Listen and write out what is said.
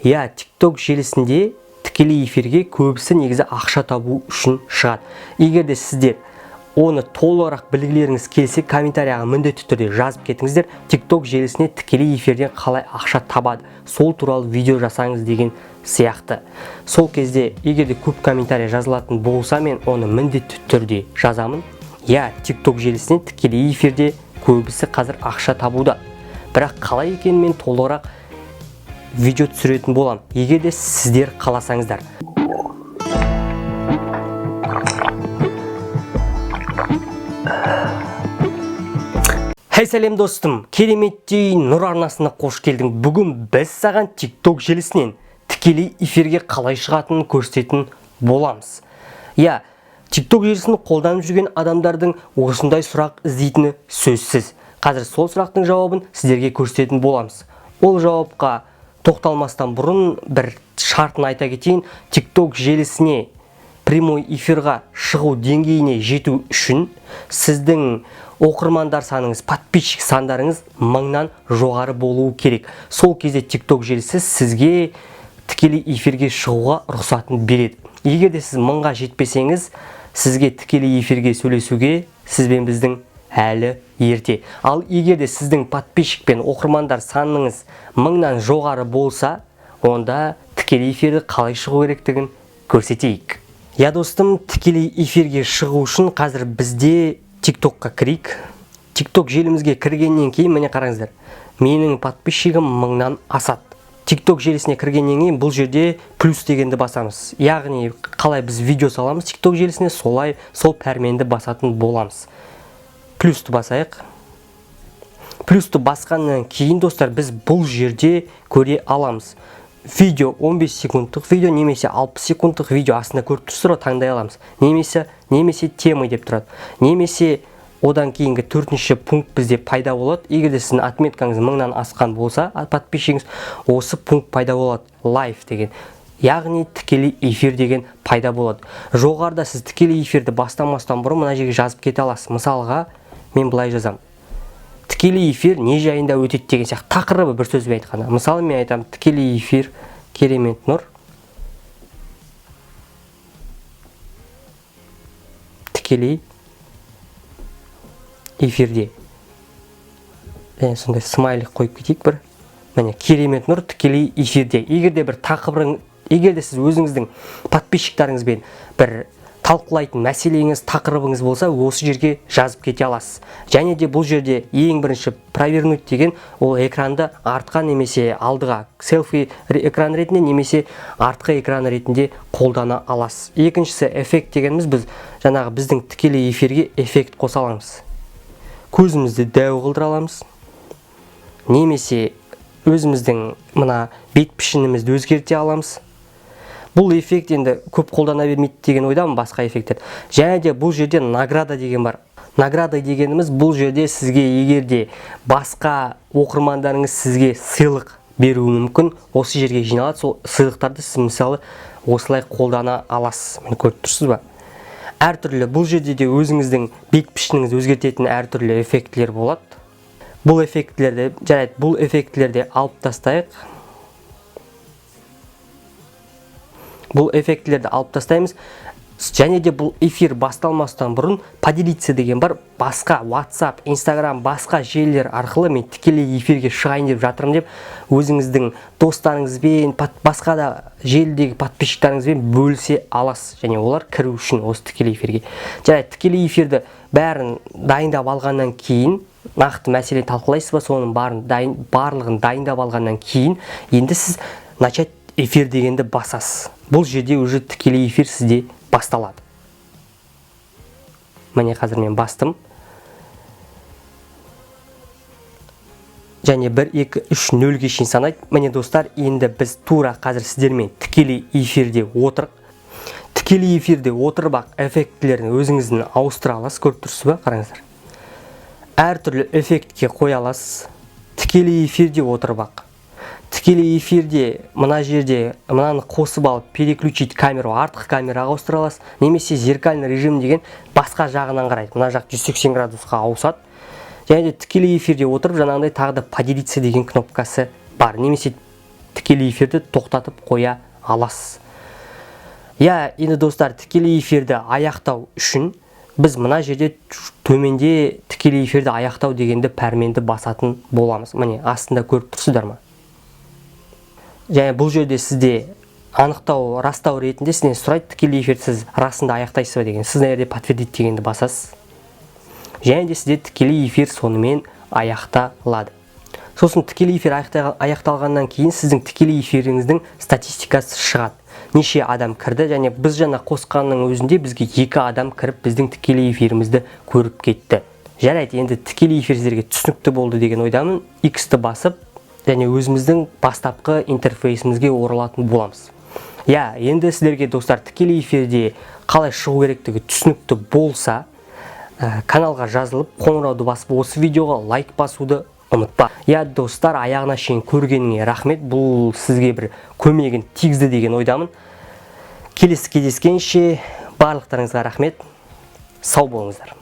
TikTok желісінде тікелей эфирге көбісі негізі ақша табу үшін шығады. Егер де сіздер оны толығырақ білгілеріңіз келсе, комментарияға міндетті түрде жазып кетіңіздер. TikTok желісіне тікелей эфирден қалай ақша табады, сол туралы видео жасаңыз деген сияқты. Сол кезде егер де көп комментария жазылатын болса, мен оны міндетті түрде жазамын. TikTok желісіне тікелей эфирде көбісі қазір ақша табуда. Бірақ қалай екенін мен толығырақ видео түсіретін болам, егер де сіздер қаласаңыздар. Сәлем достым, кереметтей нұр арнасына қош келдің. Бүгін біз саған TikTok желісінен тікелей эфирге қалай шығатынын көрсететін боламыз. TikTok желісін қолданып жүрген адамдардың осындай сұрақ іздейтіні сөзсіз. Қазір сол сұрақтың жауабын сіздерге көрсететін боламыз. Ол жауапқа тоқталмастан бұрын бір шартын айта кетейін. TikTok желісіне прямой эфирға шығу деңгейіне жету үшін сіздің оқырмандар саныңыз, подписчик сандарыңыз 1000-нан жоғары болуы керек. Сол кезде TikTok желісі сізге тікелей эфирге шығуға рұқсатын береді. Егер де сіз 1000-ға жетпесеңіз, сізге тікелей эфирге сөйлесуге сізбен біздің әлі ерте. Ал егер де сіздің подписчик пен оқырмандар саныңыз 1000-нан жоғары болса, онда тікелей эфирге қалай шығу керектігін көрсетейік. Достым, тікелей эфирге шығу үшін қазір бізде TikTokқа кірейік. TikTok желімізге кіргеннен кейін, міне қараңыздар, менің подписчигім 1000-нан асады. TikTok желісіне кіргеннен кейін бұл жерде плюс дегенді басамыз. Яғни қалай біз видео саламыз TikTok желісіне, солай сол пәрменді басатын боламыз. Плюсті басайық. Плюсті басқаннан кейін, достар, біз бұл жерде көре аламыз. Видео 15 секундтық видео, немесе 60 секундтық видео астында көріп тұрсыздар, таңдай аламыз. Немесе темы деп тұрады. Немесе одан кейінгі 4-ші пункт бізде пайда болады. Егер де сіздің отметкаңыз 1000-нан асқан болса, подписчигіңіз, осы пункт пайда болады. Live деген. Яғни тікелей эфир деген пайда болады. Жоғарыда сіз тікелей эфирді бастамастан бұрын мына жерге жазып кете аласыз. Мысалға, мен былай жазам. Тікелей эфир не жайында өтеді деген сияқты тақырыбы бір сөзбен айтқанда. Мысалы, мен айтам, тікелей эфир керемет нұр. Тікелей эфирде. Сондай смайлик қойып кетейік бір. Міне, керемет нұр тікелей эфирде. Егер де сіз өзіңіздің подписчиктарыңызбен бір талқылайтын мәселеңіз, тақырыбыңыз болса, осы жерге жазып кете аласыз. Және де бұл жерде ең бірінші провернуть деген, ол экранды артқа немесе алдыға селфи экран ретінде немесе артқы экран ретінде қолдана аласыз. Екіншісі эффект дегеніміз, біз жаңағы біздің тікелей эфирге эффект қоса аламыз. Көзімізді дәу қылдыра аламыз. Немесе өзіміздің мына бет пішінімізді өзгерте аламыз. Бұл эффект енді көп қолдана бермейді деген ойдамын, басқа эффекттер. Және де бұл жерде награда деген бар. Награда дегеніміз, бұл жерде сізге егерде басқа оқырмандарыңыз сізге сыйлық беруі мүмкін, осы жерге жиналады. Сол сыйлықтарды сіз мысалы осылай қолдана аласыз. Мені көріп тұрсыз ба? Әртүрлі, бұл жерде де өзіңіздің бет пішініңізді өзгертетін әртүрлі эффектлер болады. Бұл эффектлерді алып тастайық. Бұл эффектлерді алып тастаймыз. Және де бұл эфир басталмастан бұрын поделиться деген бар. Басқа WhatsApp, Instagram, басқа желілер арқылы мен тікелей эфирге шығайын деп жатырмын деп, өзіңіздің достарыңызбен, басқа да желідегі подписчиктарыңызбен бөлісе аласыз. Және олар кіру үшін осы тікелей эфирге. Және тікелей эфирді бәрін дайындап алғаннан кейін, нақты мәселе талқылайсыз ба, соның барлығын дайындап алғаннан кейін, енді сіз начать эфир дегенді басасыз. Бұл жерде уже тікелей эфир сізде басталады. Міне қазір мен бастым. Және 1, 2, 3, 0-ге шейін санайды. Міне достар, енді біз тура қазір сіздермен тікелей эфирде отырық. Тікелей эфирде отырып эффектілерін өзіңіздің ауыстыра аласыз, көріп тұрсыз ба? Қараңыздар. Әртүрлі эффектке қоя аласыз. Тікелей эфирде отырып Тікелей эфирде мына жерде мынаны қосып алып переключить камеру артқы камераға ауыстыра аласыз. Немесе зеркальный режим деген басқа жағынан қарайды. Мына жақ 180 градусқа ауысады. Және де тікелей эфирде отырып жаңағындай тағы да поделиться деген кнопкасы бар. Немесе тікелей эфирді тоқтатып қоя аласыз. Енді достар, тікелей эфирді аяқтау үшін біз мына жерде төменде тікелей эфирді аяқтау дегенді пәрменді басатын боламыз. Міне астында көріп тұрсыздар ма? Және бұл жерде сізде анықтау, растау ретінде сізден сұрайды, тікелей эфирді сіз расында аяқтайсыз ба деген. Сіз жерде подтвердить дегенді басасыз. Және де сізде тікелей эфир сонымен аяқталады. Сосын тікелей эфир аяқталғаннан кейін сіздің тікелей эфиріңіздің статистикасы шығады. Неше адам кірді, және біз жаңа қосқанның өзінде бізге 2 адам кіріп біздің тікелей эфирімізді көріп кетті. Жарайды, енді тікелей эфир сіздерге түсінікті болды деген ойдамын. X-ті басып, және өзіміздің бастапқы интерфейсімізге оралатын боламыз. Енді сіздерге достар, тікелей эфирде қалай шығу керектігі түсінікті болса, каналға жазылып, қоңырауды басып, осы видеоға лайк басуды ұмытпа. Достар, аяғына шейін көргеніңе рахмет. Бұл сізге бір көмегін тигізді деген ойдамын. Келесі кездескенше барлықтарыңызға рахмет. Сау болыңыздар.